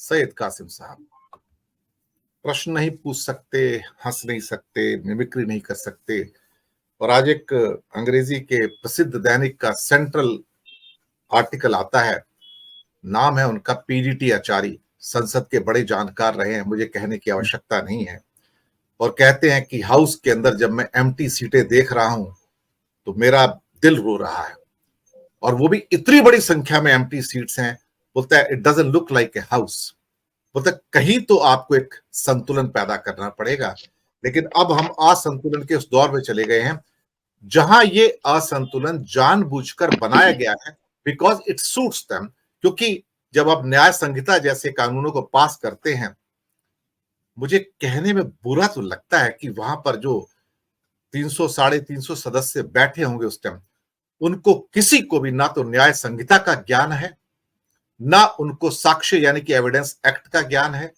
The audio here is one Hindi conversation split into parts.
सैयद कासिम साहब, प्रश्न नहीं पूछ सकते, हंस नहीं सकते, मिमिक्री नहीं कर सकते, और आज एक अंग्रेजी के प्रसिद्ध दैनिक का सेंट्रल आर्टिकल आता है, नाम है उनका पीडीटी आचार्य, संसद के बड़े जानकार रहे हैं, मुझे कहने की आवश्यकता नहीं है, और कहते हैं कि हाउस के अंदर जब मैं एम्प्टी सीटें देख रहा हूं तो मेरा दिल रो रहा है, और वो भी इतनी बड़ी संख्या में एम्प्टी सीट्स हैं। बोलता है it doesn't look like a house. बोलता है कहीं तो आपको एक संतुलन पैदा करना पड़ेगा, लेकिन अब हम असंतुलन के उस दौर में चले गए हैं जहां ये असंतुलन जानबूझकर बनाया गया है बिकॉज इट सूट्स देम। क्योंकि जब आप न्याय संहिता जैसे कानूनों को पास करते हैं, मुझे कहने में बुरा तो लगता है कि वहां पर जो 300 350 सदस्य बैठे होंगे उस टाइम, उनको किसी को भी ना तो न्याय संहिता का ज्ञान है, ना उनको साक्ष्य यानी कि एविडेंस एक्ट का ज्ञान है,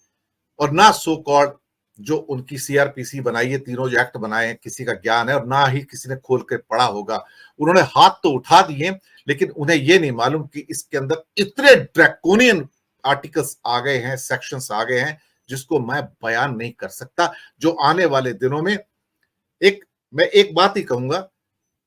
और ना सो कॉल्ड जो उनकी सीआरपीसी बनाई है, तीनों जो एक्ट बनाए हैं, किसी का ज्ञान है, और ना ही किसी ने खोल के पढ़ा होगा। उन्होंने हाथ तो उठा दिए, लेकिन उन्हें यह नहीं मालूम कि इसके अंदर इतने ड्रैकोनियन आर्टिकल्स आ गए हैं, सेक्शंस आ गए हैं, जिसको मैं बयान नहीं कर सकता। जो आने वाले दिनों में मैं एक बात ही कहूंगा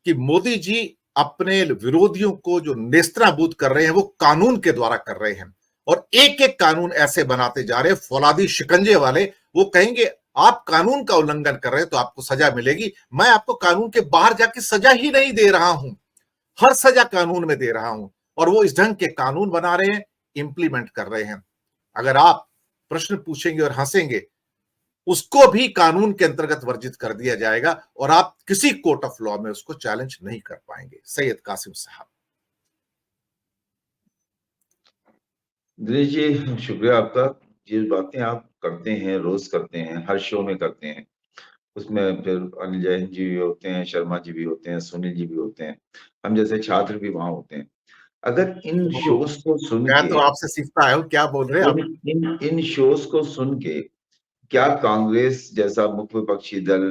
कि मोदी जी अपने विरोधियों को जो नेस्तनाबूद कर रहे हैं वो कानून के द्वारा कर रहे हैं, और एक एक कानून ऐसे बनाते जा रहे हैं फौलादी शिकंजे वाले। वो कहेंगे आप कानून का उल्लंघन कर रहे हैं तो आपको सजा मिलेगी। मैं आपको कानून के बाहर जाके सजा ही नहीं दे रहा हूं, हर सजा कानून में दे रहा हूं, और वो इस ढंग के कानून बना रहे हैं, इंप्लीमेंट कर रहे हैं। अगर आप प्रश्न पूछेंगे और हंसेंगे, उसको भी कानून के अंतर्गत वर्जित कर दिया जाएगा, और आप किसी कोर्ट ऑफ लॉ में उसको चैलेंज नहीं कर पाएंगे। सैयद कासिम साहब। दिनेश जी, शुक्रिया आपका। जिस बातें आप करते हैं, रोज करते हैं, हर शो में करते हैं, उसमें फिर अनिल जैन जी भी होते हैं, शर्मा जी भी होते हैं, सुनील जी भी होते हैं, हम जैसे छात्र भी वहां होते हैं। अगर इन शोज को सुन मैं के तो आपसे सीखता हूं, क्या बोल रहे हैं आप? इन शोज को सुन के क्या कांग्रेस जैसा मुख्य विपक्षी दल,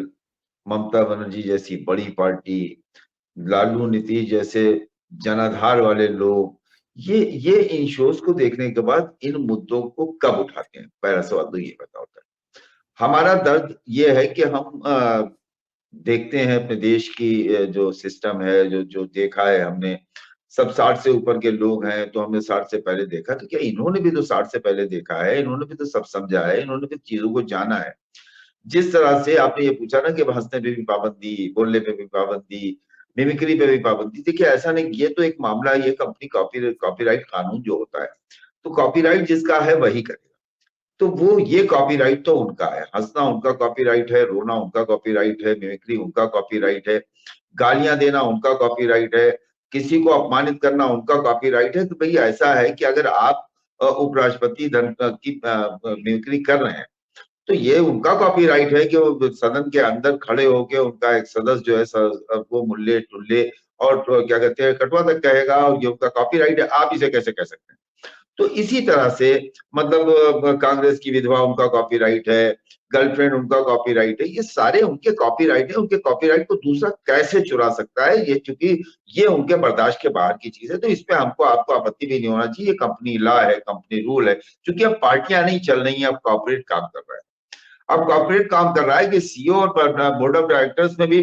ममता बनर्जी जैसी बड़ी पार्टी, लालू नीतीश जैसे जनाधार वाले लोग, ये इन शोज को देखने के बाद इन मुद्दों को कब उठाते हैं? पहला सवाल तो ये पता होता है। हमारा दर्द ये है कि हम देखते हैं अपने देश की जो सिस्टम है, जो जो देखा है हमने, सब 60 से ऊपर के लोग हैं, तो हमने 60 से पहले देखा, तो क्या इन्होंने भी तो 60 से पहले देखा है? इन्होंने भी तो सब समझा है, इन्होंने भी चीजों को जाना है। जिस तरह से आपने ये पूछा ना कि हंसने पे भी पाबंदी, बोलने पे भी पाबंदी, मिमिक्री पे भी पाबंदी, देखिए ऐसा नहीं, ये तो एक मामला, ये कंपनी कॉपीराइट कानून जो होता है, तो कॉपीराइट जिसका है वही करेगा। तो वो ये कॉपीराइट तो उनका है, हंसना उनका कॉपीराइट है, रोना उनका कॉपीराइट है, मिमिक्री उनका कॉपीराइट है, गालियां देना उनका कॉपीराइट है, किसी को अपमानित करना उनका कॉपीराइट है। तो भैया ऐसा है कि अगर आप उपराष्ट्रपति धन की मिमिक्री कर रहे हैं, तो ये उनका कॉपीराइट है कि वो सदन के अंदर खड़े होके उनका एक सदस्य जो है वो मुल्ले टुल्ले और तो क्या कहते हैं कटवा तक कहेगा, और ये उनका कॉपीराइट है। आप इसे कैसे कह सकते हैं? तो इसी तरह से मतलब कांग्रेस की विधवा उनका कॉपीराइट है, गर्लफ्रेंड उनका कॉपीराइट है, ये सारे उनके कॉपीराइट है। उनके कॉपीराइट को दूसरा कैसे चुरा सकता है? ये चूंकि ये उनके बर्दाश्त के बाहर की चीज है, तो इसमें हमको आपको आपत्ति भी नहीं होना चाहिए। कंपनी लॉ है, कंपनी रूल है। चूंकि अब पार्टियां नहीं चल रही हैं, अब कॉर्पोरेट काम कर रहा है। अब कॉर्पोरेट काम कर रहा है कि सीईओ और बोर्ड ऑफ डायरेक्टर्स में भी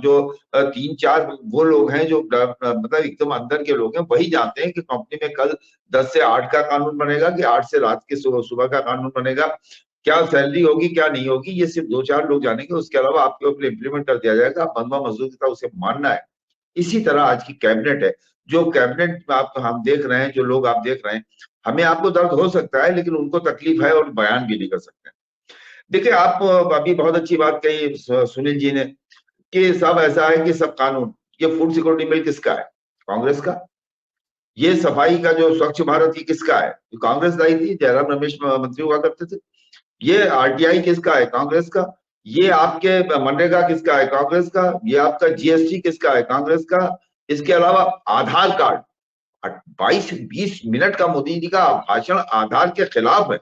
जो 3-4 वो लोग हैं जो मतलब एकदम अंदर के लोग हैं, वही जानते हैं कि कंपनी में कल 10 से 8 का कानून बनेगा कि 8 से रात के सुबह का कानून बनेगा, क्या सैलरी होगी क्या नहीं होगी, ये सिर्फ 2-4 लोग जानेंगे। उसके अलावा आपके ऊपर इम्प्लीमेंट कर दिया जाएगा, बंधुआ मजदूर की तरह उसे मानना है। इसी तरह आज की कैबिनेट है, जो कैबिनेट में आप हम देख रहे हैं, जो लोग आप देख रहे हैं, हमें आपको दर्द हो सकता है, लेकिन उनको तकलीफ है और बयान भी नहीं कर सकते। देखिए, आप अभी बहुत अच्छी बात कही सुनील जी ने कि सब ऐसा है कि सब कानून, ये फूड सिक्योरिटी बिल किसका है? कांग्रेस का। ये सफाई का जो स्वच्छ भारत ये किसका है? तो कांग्रेस लाई थी, जयराम रमेश मंत्री हुआ करते थे। ये आरटीआई किसका है? कांग्रेस का। ये आपके मनरेगा किसका है? कांग्रेस का। ये आपका जीएसटी किसका है? कांग्रेस का। इसके अलावा आधार कार्ड, 22-20 मिनट का मोदी जी का भाषण आधार के खिलाफ है।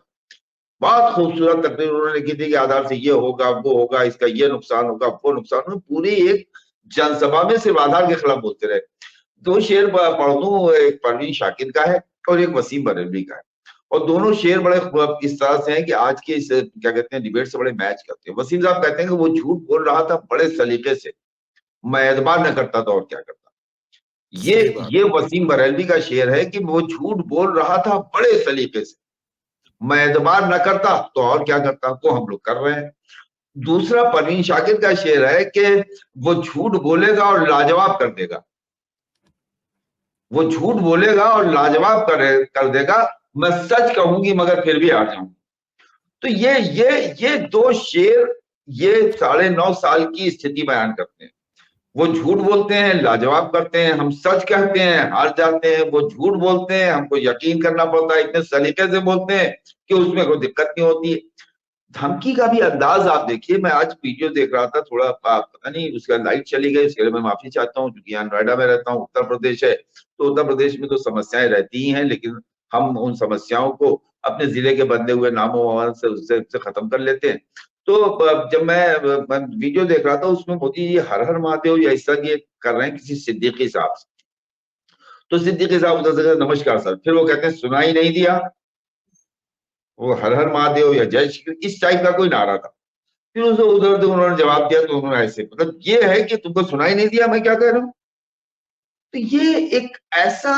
बहुत खूबसूरत तकरीर उन्होंने लिखी थी कि आधार से ये होगा वो होगा, इसका ये नुकसान होगा वो नुकसान होगा। पूरी एक जनसभा में सिर्फ आधार के खिलाफ बोलते रहे। दो शेर पढ़ दूं, एक परवीन शाकिर का है और एक वसीम बरेलवी का है। और दोनों शेर बड़े इस तरह से हैं कि आज के इस क्या कहते हैं डिबेट से बड़े मैच करते हैं। वसीम साहब कहते हैं कि वो झूठ बोल रहा था बड़े सलीके से, मैं एतबार न करता तो और क्या करता। ये वसीम बरेलवी का शेर है कि वो झूठ बोल रहा था बड़े सलीके से, मैं एतबार न करता तो और क्या करता, वो हम लोग कर रहे हैं। दूसरा परवीन शाकिर का शेर है कि वो झूठ बोलेगा और लाजवाब कर देगा, वो झूठ बोलेगा और लाजवाब कर देगा, मैं सच कहूंगी मगर फिर भी हार जाऊंगी। तो ये दो शेर ये 9.5 साल की स्थिति बयान करते हैं। वो झूठ बोलते हैं, लाजवाब करते हैं, हम सच कहते हैं, हार जाते हैं। वो झूठ बोलते हैं, हमको यकीन करना पड़ता है, इतने सलीके से बोलते हैं कि उसमें कोई दिक्कत नहीं होती है। धमकी का भी अंदाज आप देखिए। मैं आज वीडियो देख रहा था, थोड़ा पता नहीं उसका लाइट चली गई, इसके लिए मैं माफी चाहता हूँ, क्योंकि यहाँ नोएडा में रहता हूँ, उत्तर प्रदेश है, तो उत्तर प्रदेश में तो समस्याएं रहती ही हैं, लेकिन हम उन समस्याओं को अपने जिले के बदले हुए नामों से उससे खत्म कर लेते हैं। तो जब मैं वीडियो देख रहा था, उसमें मोदी जी हर हर महादेव या इस तरह कर रहे हैं किसी सिद्दीकी साहब से, तो सिद्दीकी साहब उधर से नमस्कार सर, फिर वो कहते हैं सुनाई नहीं दिया, वो हर हर महादेव या जय श्री इस टाइप का कोई नारा था। फिर उसे उधर उन्होंने जवाब दिया, तो उन्होंने ऐसे, मतलब ये है कि तुमको सुनाई नहीं दिया मैं क्या कह रहा हूं। तो ये एक ऐसा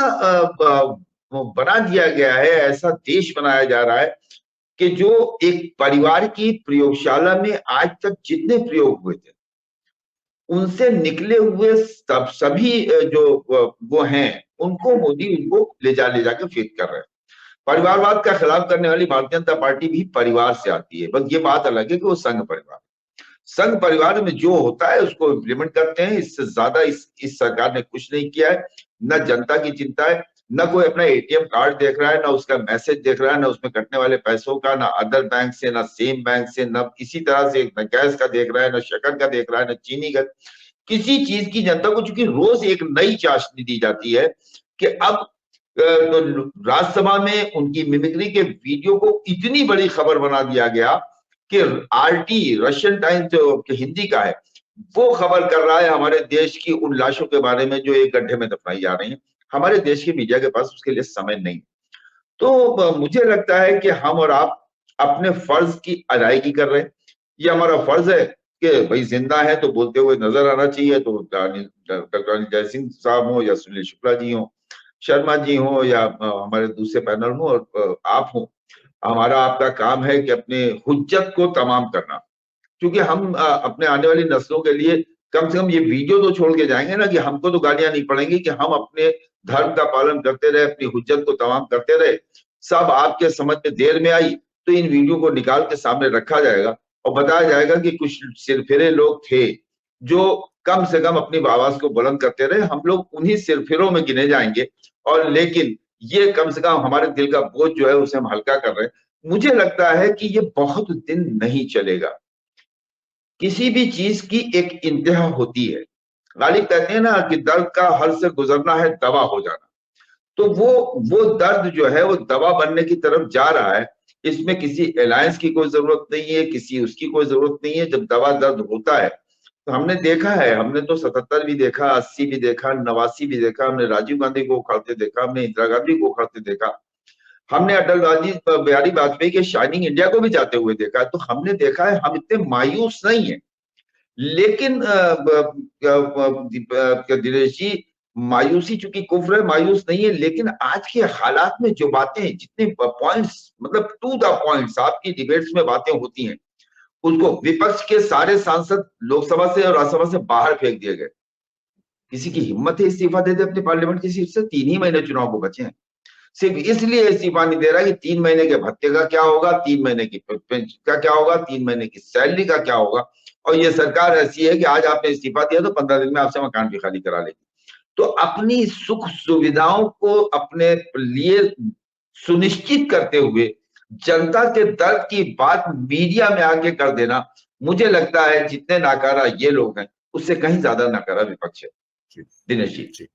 बना दिया गया है, ऐसा देश बनाया जा रहा है कि जो एक परिवार की प्रयोगशाला में आज तक जितने प्रयोग हुए थे उनसे निकले हुए सभी जो वो हैं उनको मोदी उनको ले जाके फेंक कर रहे हैं। परिवारवाद का खिलाफ करने वाली भारतीय जनता पार्टी भी परिवार से आती है, बस ये बात अलग है कि वो संघ परिवार में जो होता है उसको इम्प्लीमेंट करते हैं। इससे ज्यादा इस सरकार ने कुछ नहीं किया है। न जनता की चिंता है, न कोई अपना एटीएम कार्ड देख रहा है, न उसका मैसेज देख रहा है, न उसमें कटने वाले पैसों का, न अदर बैंक से, न सेम बैंक से, न इसी तरह से न गैस का देख रहा है, न शक्कर का देख रहा है, न चीनी का, किसी चीज की जनता को। चूंकि रोज एक नई चाशनी दी जाती है कि अब तो राज्यसभा में उनकी मिमिक्री के वीडियो को इतनी बड़ी खबर बना दिया गया कि आरटी रशियन टाइम्स जो हिंदी का है वो खबर कर रहा है हमारे देश की उन लाशों के बारे में जो एक गड्ढे में दफनाई जा रही हैं। हमारे देश की मीडिया के पास उसके लिए समय नहीं। तो मुझे लगता है कि हम और आप अपने फर्ज की अदायगी कर रहे हैं। ये हमारा फर्ज है कि भाई जिंदा है तो बोलते हुए नजर आना चाहिए। तो डॉक्टर अनिल जयसिंह साहब हो या सुनील शुक्ला जी हो, शर्मा जी हो या हमारे दूसरे पैनल हो और आप हो, हमारा आपका काम है कि अपने हुज्जत को तमाम करना। क्योंकि हम अपने आने वाली नस्लों के लिए कम से कम ये वीडियो तो छोड़ के जाएंगे ना कि हमको तो गालियां नहीं पड़ेंगी, कि हम अपने धर्म का पालन करते रहे, अपनी हुज्जत को तमाम करते रहे। सब आपके समझ में देर में आई तो इन वीडियो को निकाल के सामने रखा जाएगा और बताया जाएगा कि कुछ सिरफिरे लोग थे जो कम से कम अपनी आवाज को बुलंद करते रहे। हम लोग उन्हीं सिरफिरों में गिने जाएंगे, और लेकिन ये कम से कम हमारे दिल का बोझ जो है उसे हम हल्का कर रहे हैं। मुझे लगता है कि ये बहुत दिन नहीं चलेगा। किसी भी चीज की एक इंतहा होती है। गालिब कहते हैं ना कि दर्द का हल से गुजरना है दवा हो जाना। तो वो दर्द जो है वो दवा बनने की तरफ जा रहा है। इसमें किसी अलायंस की कोई जरूरत नहीं है, किसी उसकी कोई जरूरत नहीं है। जब दवा दर्द होता है तो हमने देखा है, हमने तो 77 भी देखा, 80 भी देखा, 89 भी देखा, हमने राजीव गांधी को उखाड़ते देखा, हमने इंदिरा गांधी को उखाड़ते देखा, हमने अटल बिहारी वाजपेयी के शाइनिंग इंडिया को भी जाते हुए देखा। तो हमने देखा है, हम इतने मायूस नहीं है। लेकिन दिनेश जी, मायूसी चूंकि कुफ्र है, मायूस नहीं है। लेकिन आज के हालात में जो बातें, जितने पॉइंट्स, मतलब टू द पॉइंट्स आपकी डिबेट्स में बातें होती हैं, उसको विपक्ष के सारे सांसद लोकसभा से और राज्यसभा से बाहर फेंक दिए गए। किसी की हिम्मत है इस्तीफा दे दे अपनी पार्लियामेंट की सीट से? 3 ही महीने चुनाव को बचे हैं। सिर्फ इसलिए इस्तीफा नहीं दे रहा कि 3 महीने के भत्ते का क्या होगा, 3 महीने की पेंशन का क्या होगा, 3 महीने की सैलरी का क्या होगा। और ये सरकार ऐसी है कि आज आपने इस्तीफा दिया तो 15 दिन में आपसे मकान भी खाली करा लेगी। तो अपनी सुख सुविधाओं को अपने लिए सुनिश्चित करते हुए जनता के दर्द की बात मीडिया में आके कर देना, मुझे लगता है जितने नाकारा ये लोग हैं उससे कहीं ज्यादा नाकारा विपक्ष है। दिनेश जी।